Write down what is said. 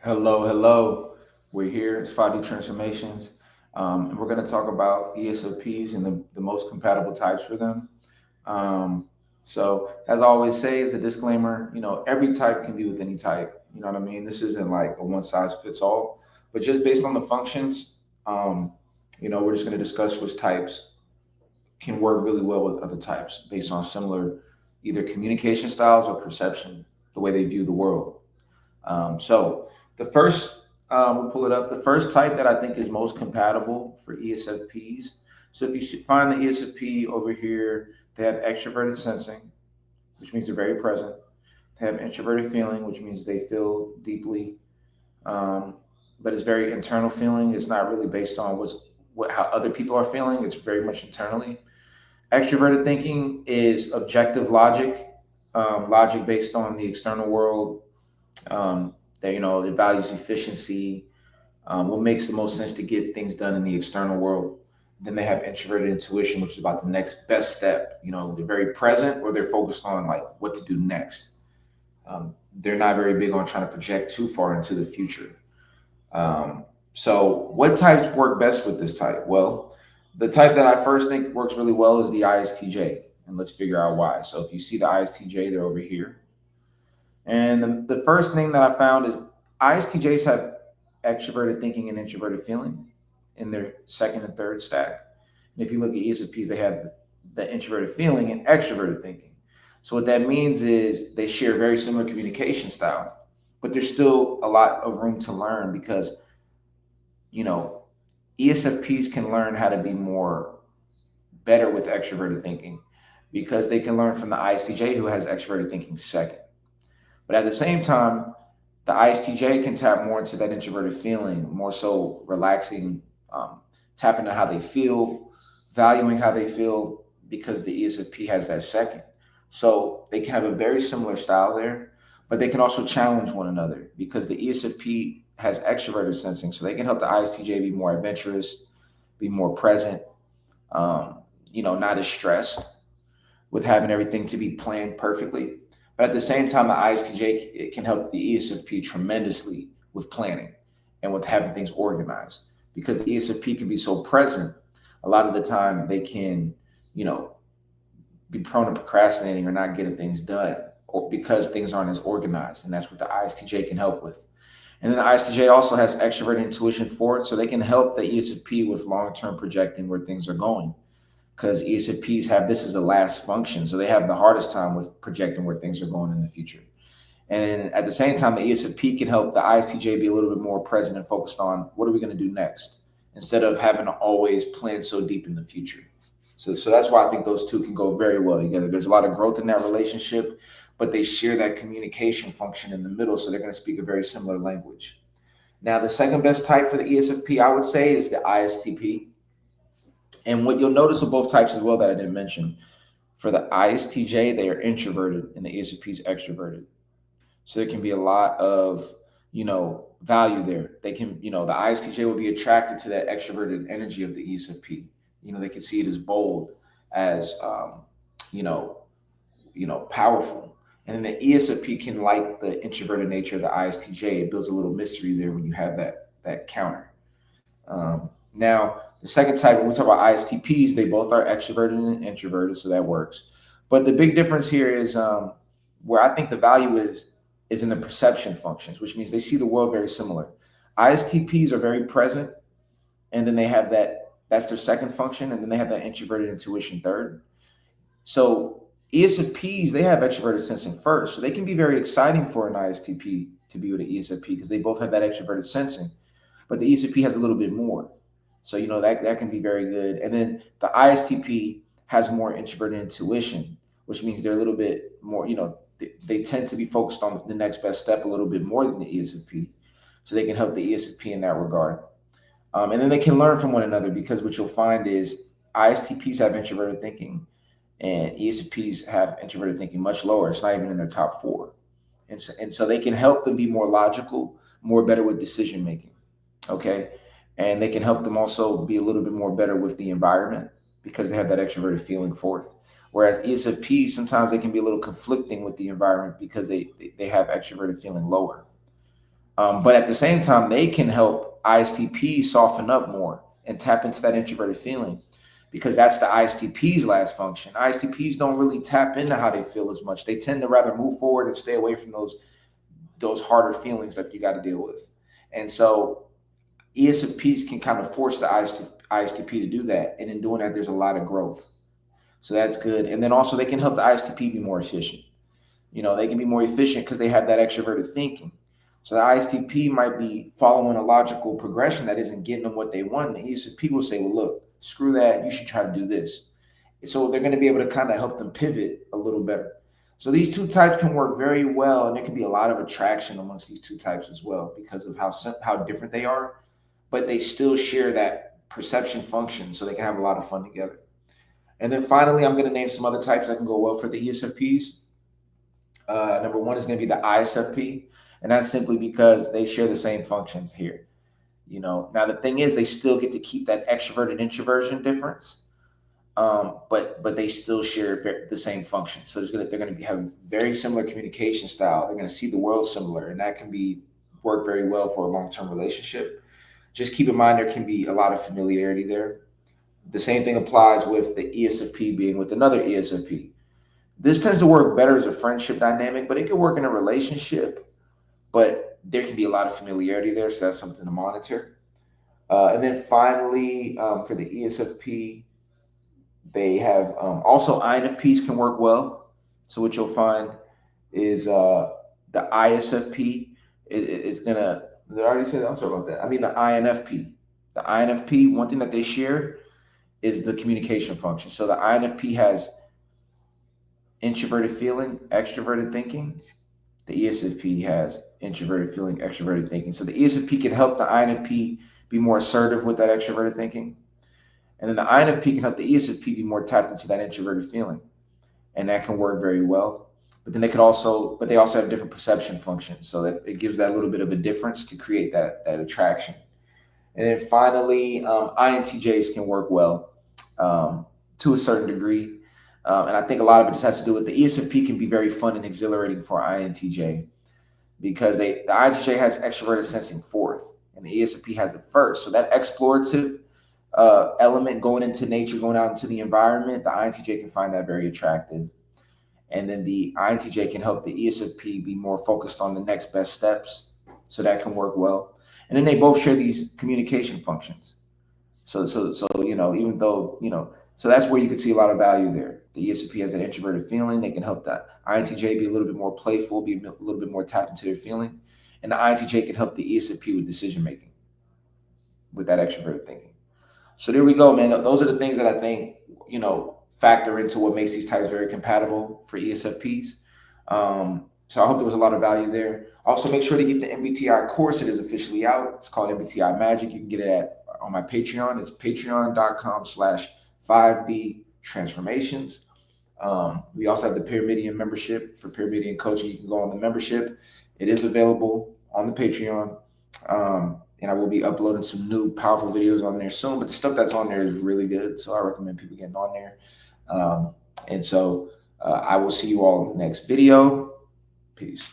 Hello, hello. We're here. It's 5D Transformations. And we're going to talk about ESFPs and the most compatible types for them. As I always say, as a disclaimer, every type can be with any type. You know what I mean? This isn't like a one size fits all, but just based on the functions, we're just going to discuss which types can work really well with other types based on similar either communication styles or perception, the way they view the world. The first, we'll pull it up. The first type that I think is most compatible for ESFPs. So if find the ESFP over here, they have extroverted sensing, which means they're very present. They have introverted feeling, which means they feel deeply, um, but it's very internal feeling. It's not really based on how other people are feeling. It's very much internally. Extroverted thinking is objective logic, logic based on the external world, that it values efficiency, what makes the most sense to get things done in the external world. Then they have introverted intuition, which is about the next best step. They're very present, or they're focused on like what to do next. They're not very big on trying to project too far into the future. So what types work best with this type? Well, the type that I first think works really well is the ISTJ, and let's figure out why. So if you see the ISTJ, they're over here. And the first thing that I found is ISTJs have extroverted thinking and introverted feeling in their second and third stack. And if you look at ESFPs, they have the introverted feeling and extroverted thinking. So what that means is they share very similar communication style, but there's still a lot of room to learn because, you know, ESFPs can learn how to be more better with extroverted thinking because they can learn from the ISTJ who has extroverted thinking second. But at the same time, the ISTJ can tap more into that introverted feeling, more so relaxing, tap into how they feel, valuing how they feel, because the ESFP has that second. So they can have a very similar style there, but they can also challenge one another because the ESFP has extroverted sensing. So they can help the ISTJ be more adventurous, be more present, not as stressed with having everything to be planned perfectly. But at the same time, the ISTJ can help the ESFP tremendously with planning and with having things organized because the ESFP can be so present. A lot of the time, they can, you know, be prone to procrastinating or not getting things done, or because things aren't as organized, and that's what the ISTJ can help with. And then the ISTJ also has extroverted intuition for it, so they can help the ESFP with long-term projecting where things are going because ESFPs have this as a last function. So they have the hardest time with projecting where things are going in the future. And at the same time, the ESFP can help the ISTJ be a little bit more present and focused on what are we going to do next instead of having to always plan so deep in the future. So that's why I think those two can go very well together. There's a lot of growth in that relationship, but they share that communication function in the middle. So they're going to speak a very similar language. Now, the second best type for the ESFP, I would say, is the ISTP. And what you'll notice of both types as well that I didn't mention, for the ISTJ, they are introverted and the ESFP is extroverted. So there can be a lot of, value there. They can, the ISTJ will be attracted to that extroverted energy of the ESFP. They can see it as bold, as, you know, powerful. And then the ESFP can like the introverted nature of the ISTJ. It builds a little mystery there when you have that counter. Now, the second type, when we talk about ISTPs, they both are extroverted and introverted, so that works. But the big difference here is where I think the value is in the perception functions, which means they see the world very similar. ISTPs are very present, and then they have that's their second function, and then they have that introverted intuition third. So ESFPs, they have extroverted sensing first, so they can be very exciting for an ISTP to be with an ESFP because they both have that extroverted sensing, but the ESFP has a little bit more. So that can be very good. And then the ISTP has more introverted intuition, which means they're a little bit more, they tend to be focused on the next best step a little bit more than the ESFP. So they can help the ESFP in that regard. And then they can learn from one another because what you'll find is ISTPs have introverted thinking and ESFPs have introverted thinking much lower. It's not even in their top four. And so they can help them be more logical, more better with decision making. Okay. And they can help them also be a little bit more better with the environment because they have that extroverted feeling forth. Whereas ESFPs, sometimes they can be a little conflicting with the environment because they have extroverted feeling lower. But at the same time, they can help ISTPs soften up more and tap into that introverted feeling, because that's the ISTP's last function. ISTPs don't really tap into how they feel as much. They tend to rather move forward and stay away from those harder feelings that you got to deal with. And so ESFPs can kind of force the ISTP to do that. And in doing that, there's a lot of growth. So that's good. And then also they can help the ISTP be more efficient. They can be more efficient because they have that extroverted thinking. So the ISTP might be following a logical progression that isn't getting them what they want. The ESFP will say, well, look, screw that. You should try to do this. So they're going to be able to kind of help them pivot a little better. So these two types can work very well, and there can be a lot of attraction amongst these two types as well because of how different they are, but they still share that perception function, so they can have a lot of fun together. And then finally, I'm going to name some other types that can go well for the ESFPs. Number one is going to be the ISFP, and that's simply because they share the same functions here. Now the thing is, they still get to keep that extroverted introversion difference, but they still share the same function. So they're going to have very similar communication style. They're going to see the world similar, and that can work very well for a long-term relationship. Just keep in mind there can be a lot of familiarity there. The same thing applies with the ESFP being with another ESFP. This tends to work better as a friendship dynamic, but it could work in a relationship. But there can be a lot of familiarity there, so that's something to monitor. And then finally, for the ESFP, they have also INFPs can work well. So what you'll find is the ISFP is gonna. Did I already say that? I'm sorry about that. I mean the INFP. The INFP, one thing that they share is the communication function. So the INFP has introverted feeling, extroverted thinking. The ESFP has introverted feeling, extroverted thinking. So the ESFP can help the INFP be more assertive with that extroverted thinking. And then the INFP can help the ESFP be more tapped into that introverted feeling. And that can work very well. But then they also have different perception functions. So that it gives that little bit of a difference to create that attraction. And then finally, INTJs can work well to a certain degree. And I think a lot of it just has to do with the ESFP can be very fun and exhilarating for INTJ because the INTJ has extroverted sensing fourth and the ESFP has it first. So that explorative element going into nature, going out into the environment, the INTJ can find that very attractive. And then the INTJ can help the ESFP be more focused on the next best steps. So that can work well. And then they both share these communication functions. So even though, so that's where you can see a lot of value there. The ESFP has an introverted feeling. They can help that INTJ be a little bit more playful, be a little bit more tapped into their feeling. And the INTJ can help the ESFP with decision making, with that extroverted thinking. So there we go, man. Those are the things that I think, factor into what makes these types very compatible for ESFPs. So I hope there was a lot of value there. Also, make sure to get the MBTI course. It is officially out. It's called MBTI Magic. You can get it on my Patreon. It's patreon.com/5D transformations. We also have the Pyramidian membership for Pyramidian coaching. You can go on the membership. It is available on the Patreon. And I will be uploading some new powerful videos on there soon, but the stuff that's on there is really good. So I recommend people getting on there. And so I will see you all in the next video. Peace.